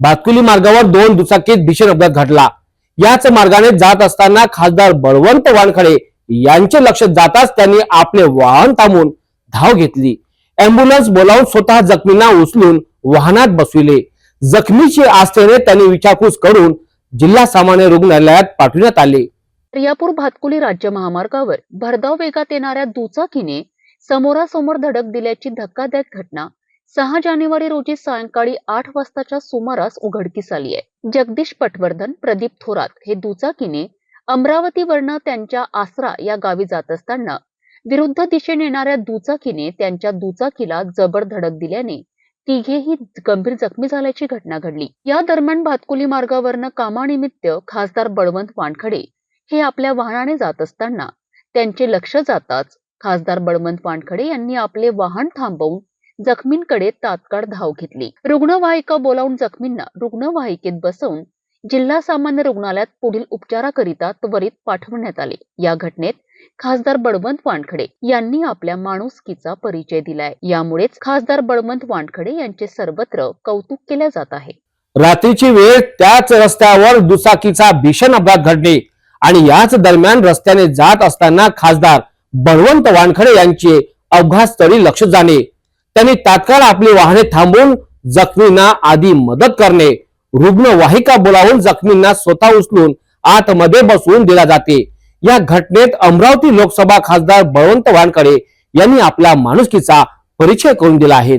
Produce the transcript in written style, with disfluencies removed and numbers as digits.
भातकुली मार्गावर दोन दुचाकीत भीषण अपघात घडला। याच मार्गाने जात असताना खासदार बळवंत वानखडे यांचे लक्ष जाताच त्यांनी आपले वाहन थांबवून धाव घेतली। अँब्युलन्स बोलावून स्वतः जखमींना उचलून वाहनात बसविले। जखमीची आस्थेने त्यांनी विचारपूस करून जिल्हा सामान्य रुग्णालयात पाठवण्यात आले। रियापूर भातकुली राज्य महामार्गावर भरधाव वेगात येणाऱ्या दुचाकीने समोरासमोर धडक दिल्याची धक्कादायक घटना 6 जानेवारी रोजी सायंकाळी 8 वाजताच्या सुमारास उघडकीस आली आहे। जगदीश पटवर्धन प्रदीप थोरात हे दुचाकीने अमरावतीवरनं त्यांच्या आसरा या गावी जात असताना विरुद्ध दिशेने येणाऱ्या दुचाकीने त्यांच्या दुचाकीला जबर धडक दिल्याने तिघेही गंभीर जखमी झाल्याची घटना घडली। या दरम्यान भातकुली मार्गावरनं कामानिमित्त खासदार बळवंत वानखडे हे आपल्या वाहनाने जात असताना त्यांचे लक्ष जाताच खासदार बळवंत वानखडे यांनी आपले वाहन थांबवून जखमींकडे तात्काळ धाव घेतली। रुग्णवाहिका बोलावून जखमींना रुग्णवाहिकेत बसवून जिल्हा सामान्य रुग्णालयात पुढील उपचाराकरिता त्वरित पाठवण्यात आले। या घटनेत खासदार बळवंत वानखडे यांनी आपल्या माणुसकीचा परिचय दिलाय। यामुळेच खासदार बळवंत वानखडे यांचे सर्वत्र कौतुक केले जात आहे। रात्रीची वेळ त्याच रस्त्यावर दुचाकीचा भीषण अपघात घडणे आणि याच दरम्यान रस्त्याने जात असताना खासदार बळवंत वानखडे यांचे अपघातस्थळी लक्ष जाणे, त्यांनी तात्काळ आपली वाहने थांबवून जखमींना आधी मदत करणे, रुग्णवाहिका बोलावून जखमींना स्वतः उचलून आतमध्ये बसवून दिला जाते। या घटनेत अमरावती लोकसभा खासदार बळवंत वानखडे यांनी आपल्या माणुसकीचा परिचय करून दिला आहे।